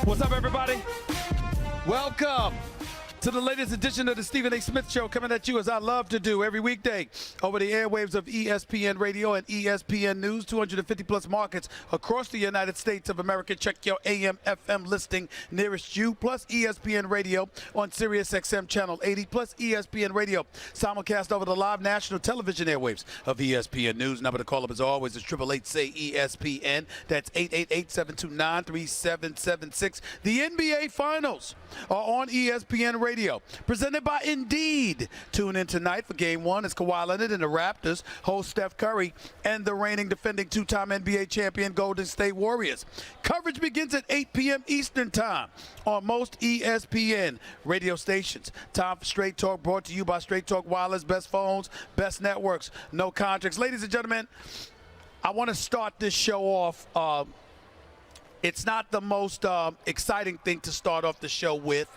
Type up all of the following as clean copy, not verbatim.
What's up, everybody? Welcome to the latest edition of the Stephen A. Smith Show, coming at you as I love to do every weekday over the airwaves of ESPN Radio and ESPN News, 250-plus markets across the United States of America. Check your AM, FM listing nearest you, plus ESPN Radio on Sirius XM Channel 80, plus ESPN Radio simulcast over the live national television airwaves of ESPN News. Number to call up, as always, is 888-SAY-ESPN. That's 888-729-3776. The NBA Finals are on ESPN Radio. Presented by Indeed. Tune in tonight for Game 1 as Kawhi Leonard and the Raptors host Steph Curry and the reigning defending two-time NBA champion Golden State Warriors. Coverage begins at 8 p.m. Eastern Time on most ESPN radio stations. Time for Straight Talk, brought to you by Straight Talk Wireless. Best phones, best networks, no contracts. Ladies and gentlemen, I want to start this show off. It's not the most exciting thing to start off the show with.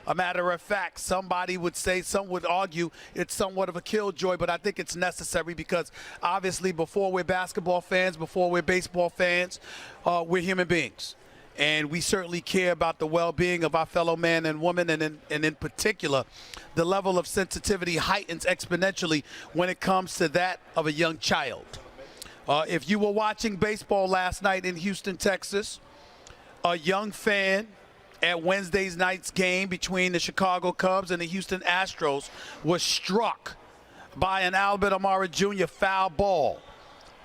A matter of fact, somebody would say, some would argue it's somewhat of a killjoy, but I think it's necessary because obviously before we're basketball fans, before we're baseball fans, we're human beings. And we certainly care about the well-being of our fellow man and woman, and in particular, the level of sensitivity heightens exponentially when it comes to that of a young child. If you were watching baseball last night in Houston, Texas, a young fan at Wednesday night's game between the Chicago Cubs and the Houston Astros was struck by an Albert Amara Jr. foul ball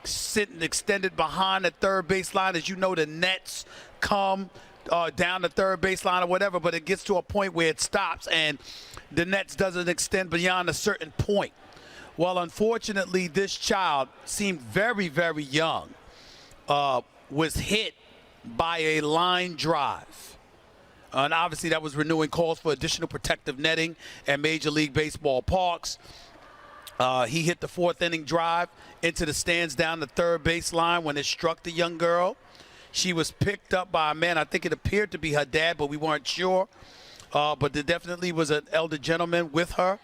sitting extended behind the third baseline. As you know, the nets come down the third baseline or whatever, but it gets to a point where it stops and the nets doesn't extend beyond a certain point. Well, unfortunately, this child seemed very, very young, was hit by a line drive. And obviously that was renewing calls for additional protective netting at Major League Baseball parks. He hit the fourth inning drive into the stands down the third baseline when it struck the young girl. She was picked up by a man. I think it appeared to be her dad, but we weren't sure. But there definitely was an elder gentleman with her.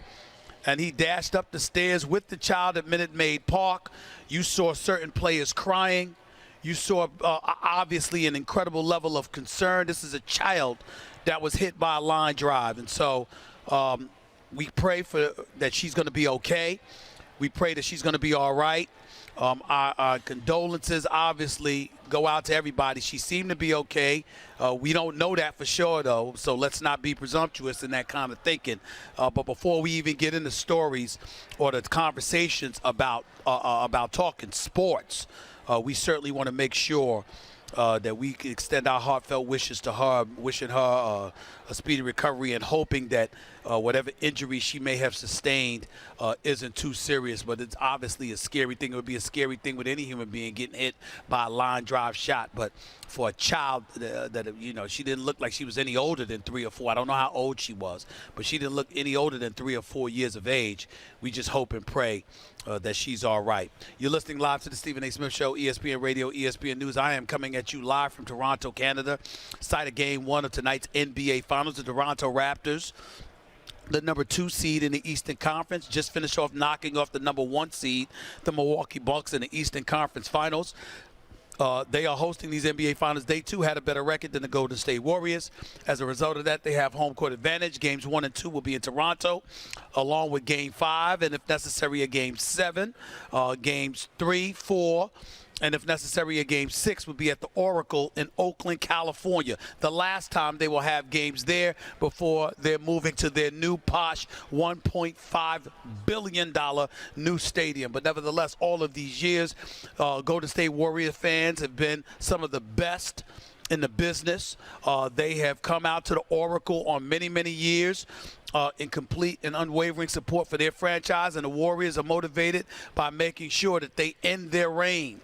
And he dashed up the stairs with the child at Minute Maid Park. You saw certain players crying. You saw, obviously, an incredible level of concern. This is a child that was hit by a line drive. And so we pray that she's going to be okay. We pray that she's going to be all right. Our condolences, obviously, go out to everybody. She seemed to be okay. We don't know that for sure, though, so let's not be presumptuous in that kind of thinking. But before we even get into stories or the conversations about talking sports, we certainly want to make sure that we can extend our heartfelt wishes to her, wishing her a speedy recovery and hoping that whatever injury she may have sustained isn't too serious. But it's obviously a scary thing. It would be a scary thing with any human being getting hit by a line drive shot. But for a child she didn't look like she was any older than 3 or 4. I don't know how old she was, but she didn't look any older than 3 or 4 years of age. We just hope and pray that she's all right. You're listening live to the Stephen A. Smith Show, ESPN Radio, ESPN News. I am coming at you live from Toronto, Canada. Site of Game 1 of tonight's NBA Finals. The Toronto Raptors, the number 2 seed in the Eastern Conference, just finished off knocking off the number 1 seed, the Milwaukee Bucks, in the Eastern Conference Finals. They are hosting these NBA Finals. They, too, had a better record than the Golden State Warriors. As a result of that, they have home court advantage. Games 1 and 2 will be in Toronto, along with Game 5, and if necessary, a Game 7. Games 3, 4, and if necessary, a Game 6 would be at the Oracle in Oakland, California. The last time they will have games there before they're moving to their new posh $1.5 billion new stadium. But nevertheless, all of these years, Golden State Warrior fans have been some of the best in the business. They have come out to the Oracle on many, many years in complete and unwavering support for their franchise, and the Warriors are motivated by making sure that they end their reign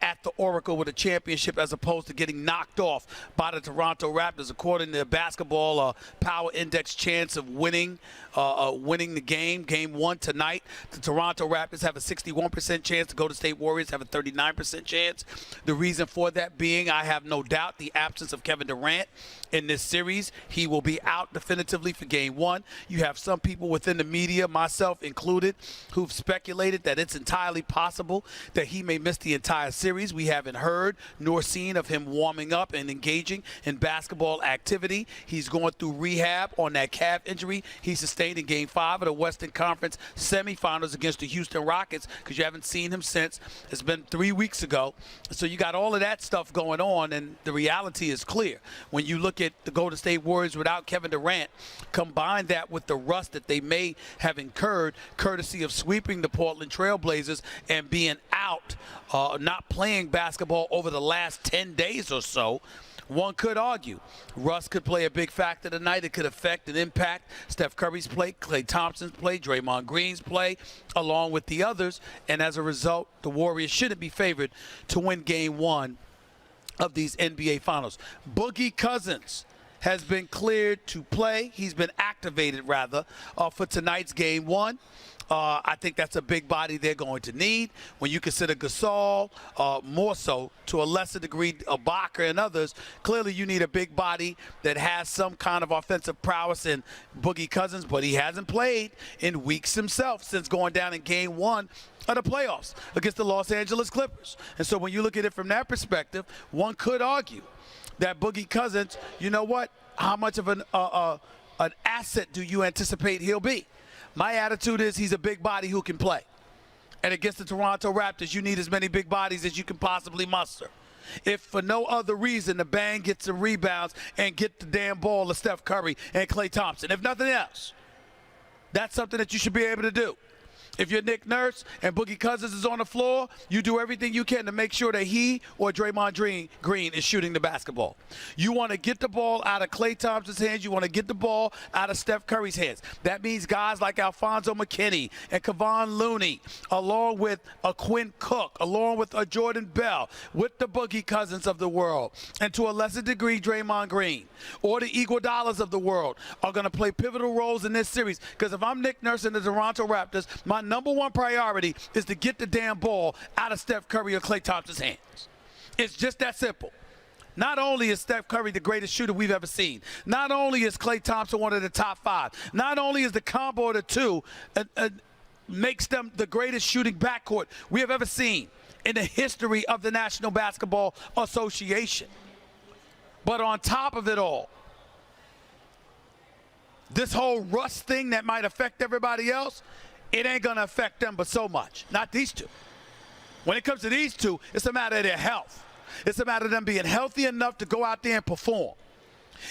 at the Oracle with a championship, as opposed to getting knocked off by the Toronto Raptors. According to the basketball power index chance of winning the game 1 tonight, the Toronto Raptors have a 61% chance. The Golden State Warriors have a 39% chance. The reason for that being, I have no doubt, the absence of Kevin Durant in this series. He will be out definitively for Game 1. You have some people within the media, myself included, who've speculated that it's entirely possible that he may miss the entire entire series, we haven't heard nor seen of him warming up and engaging in basketball activity. He's going through rehab on that calf injury he sustained in Game 5 of the Western Conference semifinals against the Houston Rockets, because you haven't seen him since. It's been 3 weeks ago. So you got all of that stuff going on, and the reality is clear. When you look at the Golden State Warriors without Kevin Durant, combine that with the rust that they may have incurred courtesy of sweeping the Portland Trail Blazers and being out, not playing basketball over the last 10 days or so, one could argue Russ could play a big factor tonight. It could affect and impact Steph Curry's play, Klay Thompson's play, Draymond Green's play, along with the others. And as a result, the Warriors shouldn't be favored to win Game 1 of these NBA Finals. Boogie Cousins has been cleared to play. He's been activated, rather, for tonight's Game 1. I think that's a big body they're going to need. When you consider Gasol, more so, to a lesser degree, Ibaka and others, clearly you need a big body that has some kind of offensive prowess in Boogie Cousins, but he hasn't played in weeks himself since going down in Game 1 of the playoffs against the Los Angeles Clippers. And so when you look at it from that perspective, one could argue that Boogie Cousins, you know what, how much of an asset do you anticipate he'll be? My attitude is he's a big body who can play. And against the Toronto Raptors, you need as many big bodies as you can possibly muster. If for no other reason, the bang gets the rebounds and get the damn ball to Steph Curry and Klay Thompson. If nothing else, that's something that you should be able to do. If you're Nick Nurse and Boogie Cousins is on the floor, you do everything you can to make sure that he or Draymond Green is shooting the basketball. You want to get the ball out of Klay Thompson's hands. You want to get the ball out of Steph Curry's hands. That means guys like Alfonso McKinney and Kevon Looney, along with a Quinn Cook, along with a Jordan Bell, with the Boogie Cousins of the world, and to a lesser degree, Draymond Green, or the Iguodala's of the world, are going to play pivotal roles in this series. Because if I'm Nick Nurse and the Toronto Raptors, my number one priority is to get the damn ball out of Steph Curry or Klay Thompson's hands. It's just that simple. Not only is Steph Curry the greatest shooter we've ever seen, not only is Klay Thompson one of the top 5, not only is the combo of the two makes them the greatest shooting backcourt we have ever seen in the history of the National Basketball Association. But on top of it all, this whole rust thing that might affect everybody else, it ain't going to affect them but so much. Not these two. When it comes to these two, it's a matter of their health. It's a matter of them being healthy enough to go out there and perform.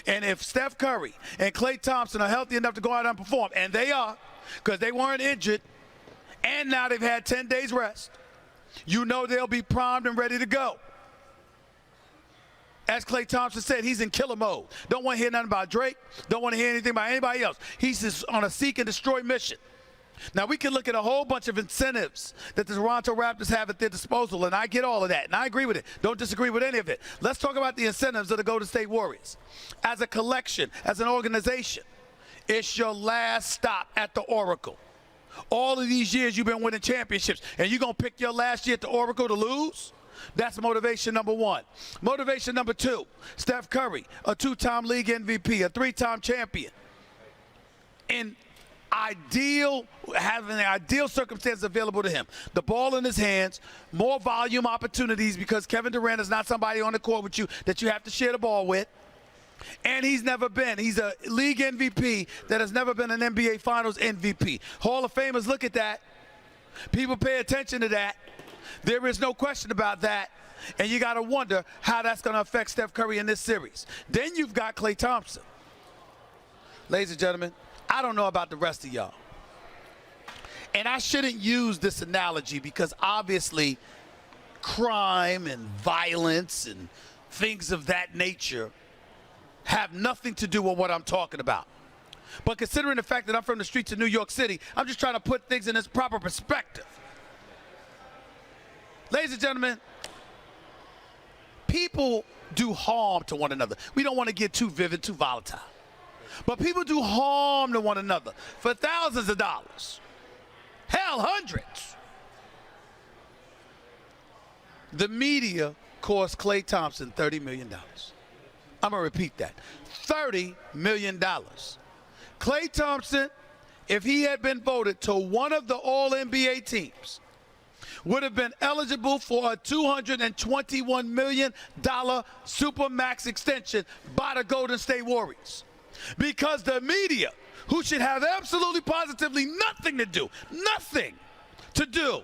And if Steph Curry and Klay Thompson are healthy enough to go out and perform, and they are, because they weren't injured, and now they've had 10 days rest, you know they'll be primed and ready to go. As Klay Thompson said, he's in killer mode. Don't want to hear nothing about Drake. Don't want to hear anything about anybody else. He's just on a seek and destroy mission. Now, we can look at a whole bunch of incentives that the Toronto Raptors have at their disposal, and I get all of that, and I agree with it. Don't disagree with any of it. Let's talk about the incentives of the Golden State Warriors. As a collection, as an organization, it's your last stop at the Oracle. All of these years you've been winning championships, and you're going to pick your last year at the Oracle to lose? That's motivation number one. Motivation number two, Steph Curry, a 2-time league MVP, a 3-time champion. Having the ideal circumstances available to him. The ball in his hands, more volume opportunities because Kevin Durant is not somebody on the court with you that you have to share the ball with. And he's a league MVP that has never been an NBA Finals MVP. Hall of Famers look at that. People pay attention to that. There is no question about that. And you got to wonder how that's going to affect Steph Curry in this series. Then you've got Klay Thompson. Ladies and gentlemen, I don't know about the rest of y'all. And I shouldn't use this analogy because obviously crime and violence and things of that nature have nothing to do with what I'm talking about. But considering the fact that I'm from the streets of New York City, I'm just trying to put things in its proper perspective. Ladies and gentlemen, people do harm to one another. We don't want to get too vivid, too volatile. But people do harm to one another for thousands of dollars. Hell, hundreds. The media cost Klay Thompson $30 million. I'm going to repeat that. $30 million. Klay Thompson, if he had been voted to one of the All-NBA teams, would have been eligible for a $221 million Supermax extension by the Golden State Warriors. Because the media, who should have absolutely positively nothing to do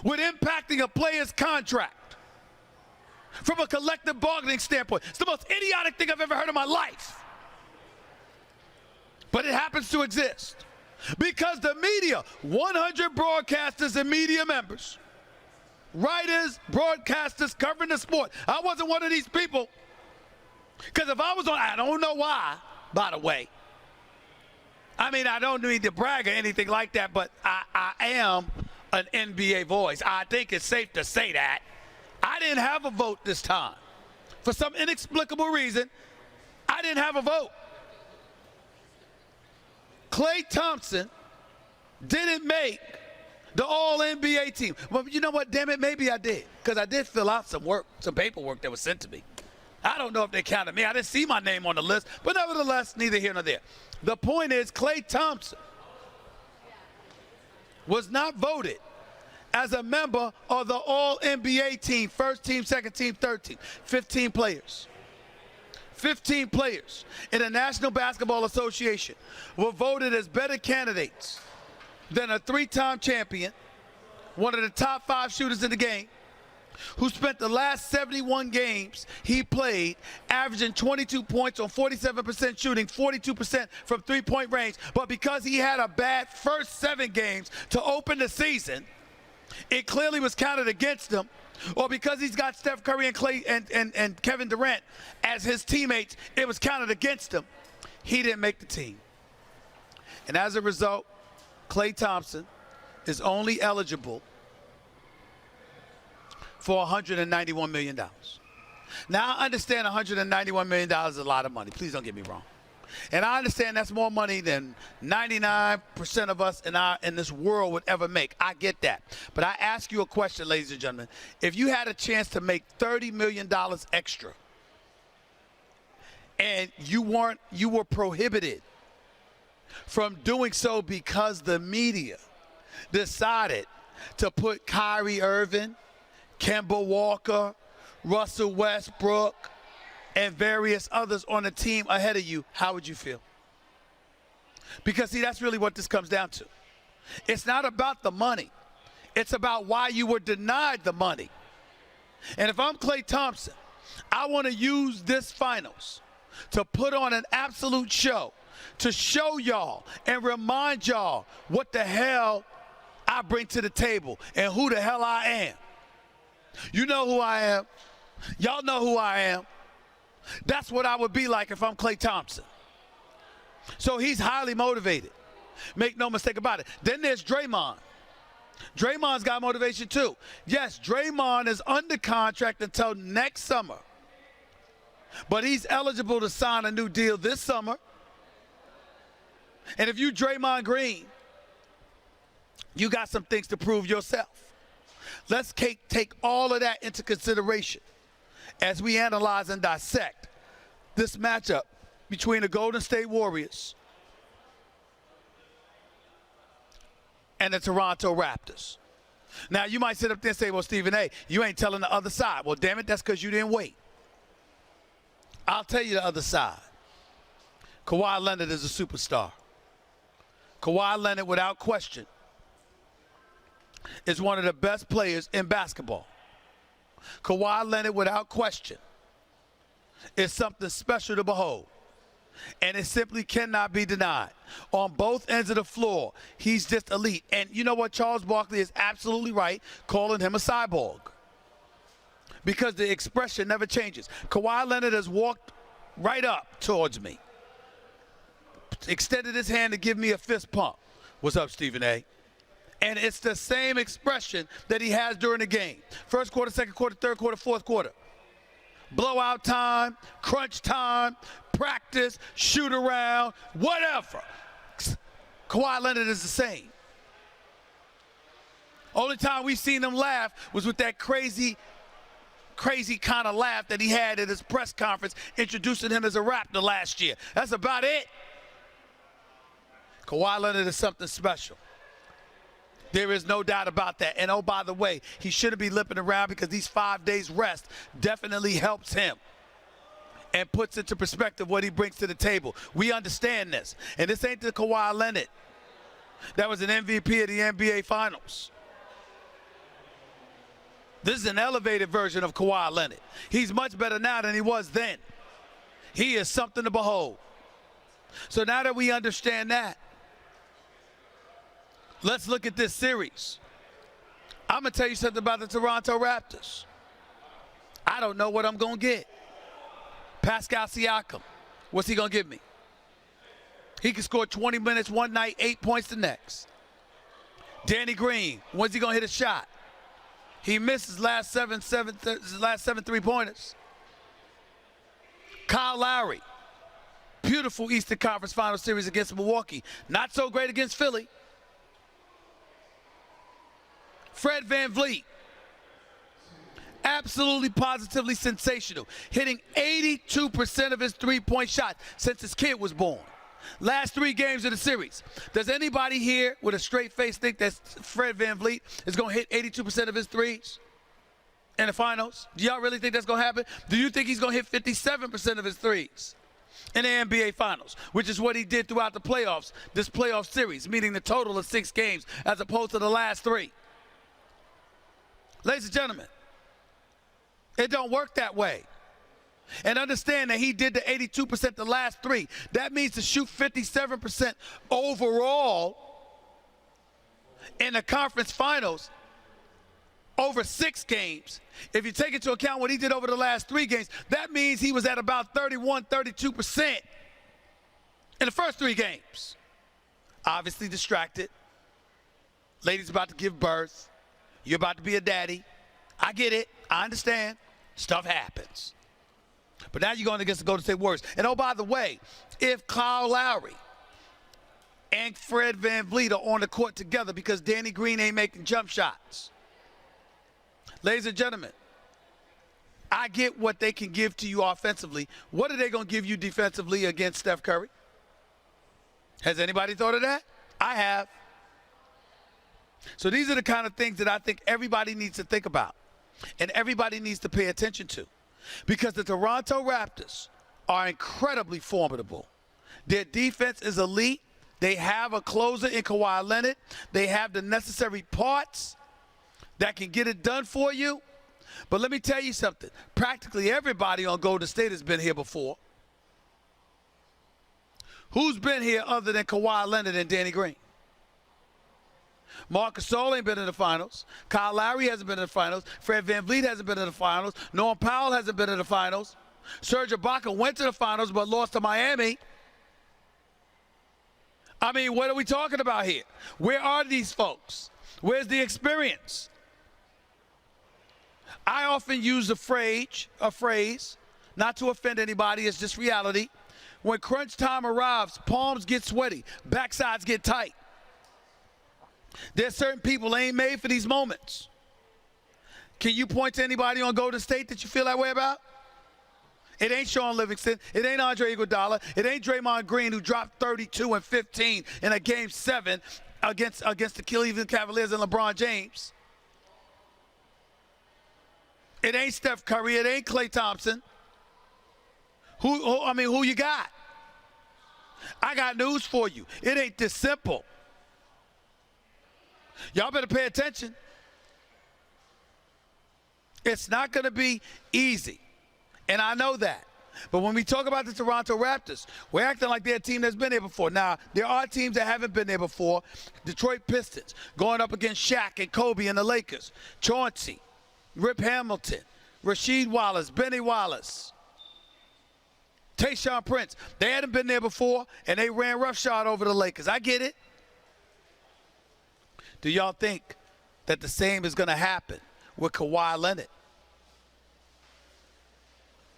with impacting a player's contract from a collective bargaining standpoint. It's the most idiotic thing I've ever heard in my life. But it happens to exist. Because the media, 100 broadcasters and media members, writers, broadcasters covering the sport. I wasn't one of these people. Because if I was on, I don't know why, by the way. I mean, I don't need to brag or anything like that, but I am an NBA voice. I think it's safe to say that. I didn't have a vote this time. For some inexplicable reason, I didn't have a vote. Klay Thompson didn't make the All-NBA team. Well, you know what? Damn it, maybe I did. Because I did fill out some paperwork that was sent to me. I don't know if they counted me. I didn't see my name on the list. But nevertheless, neither here nor there. The point is, Klay Thompson was not voted as a member of the All-NBA team, first team, second team, third team. 15 players. 15 players in the National Basketball Association were voted as better candidates than a three-time champion, one of the top 5 shooters in the game, who spent the last 71 games he played averaging 22 points on 47% shooting, 42% from three-point range. But because he had a bad first 7 games to open the season, it clearly was counted against him. Or because he's got Steph Curry and Klay and Kevin Durant as his teammates, it was counted against him. He didn't make the team. And as a result, Klay Thompson is only eligible for $191 million. Now, I understand $191 million is a lot of money. Please don't get me wrong. And I understand that's more money than 99% of us in this world would ever make. I get that. But I ask you a question, ladies and gentlemen. If you had a chance to make $30 million extra and you were prohibited from doing so because the media decided to put Kyrie Irving, Kemba Walker, Russell Westbrook, and various others on the team ahead of you, how would you feel? Because, see, that's really what this comes down to. It's not about the money. It's about why you were denied the money. And if I'm Klay Thompson, I want to use this finals to put on an absolute show, to show y'all and remind y'all what the hell I bring to the table and who the hell I am. You know who I am. Y'all know who I am. That's what I would be like if I'm Klay Thompson. So he's highly motivated. Make no mistake about it. Then there's Draymond. Draymond's got motivation too. Yes, Draymond is under contract until next summer. But he's eligible to sign a new deal this summer. And if you Draymond Green, you got some things to prove yourself. Let's take all of that into consideration as we analyze and dissect this matchup between the Golden State Warriors and the Toronto Raptors. Now, you might sit up there and say, well, Stephen A., you ain't telling the other side. Well, damn it, that's because you didn't wait. I'll tell you the other side. Kawhi Leonard is a superstar. Kawhi Leonard, without question, is one of the best players in basketball. Kawhi Leonard, without question, is something special to behold. And it simply cannot be denied. On both ends of the floor, he's just elite. And you know what? Charles Barkley is absolutely right calling him a cyborg, because the expression never changes. Kawhi Leonard has walked right up towards me, extended his hand to give me a fist pump. What's up, Stephen A.? And it's the same expression that he has during the game. First quarter, second quarter, third quarter, fourth quarter. Blowout time, crunch time, practice, shoot around, whatever. Kawhi Leonard is the same. Only time we've seen him laugh was with that crazy kind of laugh that he had at his press conference introducing him as a Raptor last year. That's about it. Kawhi Leonard is something special. There is no doubt about that. And oh, by the way, he shouldn't be limping around because these 5 days rest definitely helps him and puts into perspective what he brings to the table. We understand this. And this ain't the Kawhi Leonard that was an MVP of the NBA Finals. This is an elevated version of Kawhi Leonard. He's much better now than he was then. He is something to behold. So now that we understand that, let's look at this series. I'm going to tell you something about the Toronto Raptors. I don't know what I'm going to get. Pascal Siakam, what's he going to give me? He can score 20 minutes one night, 8 points the next. Danny Green, when's he going to hit a shot? He missed his last seven three-pointers. Kyle Lowry, beautiful Eastern Conference Final Series against Milwaukee. Not so great against Philly. Fred VanVleet, absolutely positively sensational, hitting 82% of his three-point shots since his kid was born. Last 3 games of the series. Does anybody here with a straight face think that Fred VanVleet is going to hit 82% of his threes in the finals? Do y'all really think that's going to happen? Do you think he's going to hit 57% of his threes in the NBA Finals, which is what he did throughout the playoffs, this playoff series, meaning the total of 6 games as opposed to the last 3? Ladies and gentlemen, it don't work that way. And understand that he did the 82% the last 3. That means to shoot 57% overall in the conference finals over 6 games. If you take into account what he did over the last 3 games, that means he was at about 31, 32% in the first 3 games. Obviously distracted. Lady's about to give birth. You're about to be a daddy. I get it. I understand. Stuff happens. But now you're going against the Golden State Warriors. And oh, by the way, if Kyle Lowry and Fred VanVleet are on the court together because Danny Green ain't making jump shots, ladies and gentlemen, I get what they can give to you offensively. What are they going to give you defensively against Steph Curry? Has anybody thought of that? I have. So these are the kind of things that I think everybody needs to think about and everybody needs to pay attention to. Because the Toronto Raptors are incredibly formidable. Their defense is elite. They have a closer in Kawhi Leonard. They have the necessary parts that can get it done for you. But let me tell you something. Practically everybody on Golden State has been here before. Who's been here other than Kawhi Leonard and Danny Green? Marc Gasol ain't been in the finals. Kyle Lowry hasn't been in the finals. Fred VanVleet hasn't been in the finals. Norman Powell hasn't been in the finals. Serge Ibaka went to the finals but lost to Miami. I mean, what are we talking about here? Where are these folks? Where's the experience? I often use a phrase, not to offend anybody, it's just reality. When crunch time arrives, palms get sweaty, backsides get tight. There's certain people that ain't made for these moments. Can you point to anybody on Golden State that you feel that way about? It ain't Sean Livingston. It ain't Andre Iguodala. It ain't Draymond Green, who dropped 32 and 15 in a Game 7 against the Cleveland Cavaliers and LeBron James. It ain't Steph Curry. It ain't Klay Thompson. Who you got? I got news for you. It ain't this simple. Y'all better pay attention. It's not going to be easy, and I know that. But when we talk about the Toronto Raptors, we're acting like they're a team that's been there before. Now, there are teams that haven't been there before. Detroit Pistons going up against Shaq and Kobe and the Lakers. Chauncey, Rip Hamilton, Rasheed Wallace, Benny Wallace, Tayshaun Prince. They hadn't been there before, and they ran roughshod over the Lakers. I get it. Do y'all think that the same is going to happen with Kawhi Leonard?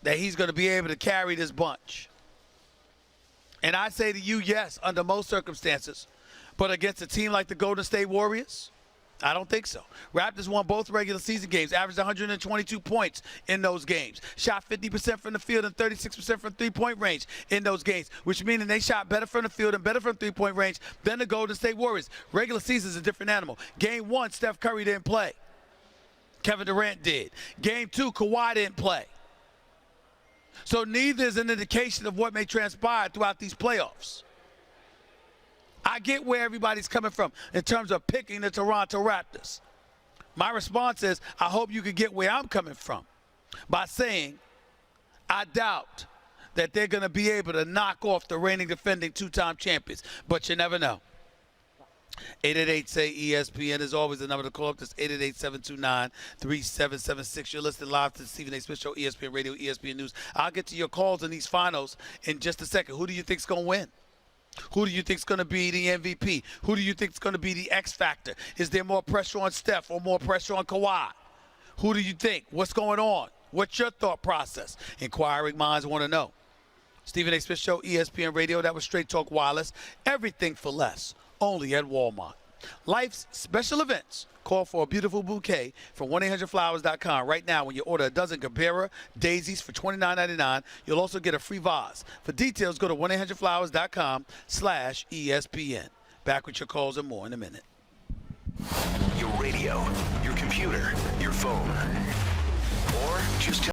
That he's going to be able to carry this bunch? And I say to you, yes, under most circumstances. But against a team like the Golden State Warriors, I don't think so. Raptors won both regular season games, averaged 122 points in those games, shot 50% from the field and 36% from three-point range in those games, which means they shot better from the field and better from three-point range than the Golden State Warriors. Regular season is a different animal. Game 1, Steph Curry didn't play. Kevin Durant did. Game 2, Kawhi didn't play. So neither is an indication of what may transpire throughout these playoffs. I get where everybody's coming from in terms of picking the Toronto Raptors. My response is, I hope you can get where I'm coming from by saying, I doubt that they're going to be able to knock off the reigning defending two-time champions, but you never know. 888-SAY-ESPN is always the number to call up. That's 888-729-3776. You're listening live to the Stephen A. Smith Show, ESPN Radio, ESPN News. I'll get to your calls in these finals in just a second. Who do you think's going to win? Who do you think's going to be the MVP? Who do you think's going to be the X factor? Is there more pressure on Steph or more pressure on Kawhi? Who do you think? What's going on? What's your thought process? Inquiring minds want to know. Stephen A. Smith Show, ESPN Radio. That was Straight Talk Wireless. Everything for less. Only at Walmart. Life's special events. Call for a beautiful bouquet from 1-800-Flowers.com. Right now, when you order a dozen Gabbera daisies for $29.99, you'll also get a free vase. For details, go to 1-800-Flowers.com/ESPN. Back with your calls and more in a minute. Your radio, your computer, your phone, or just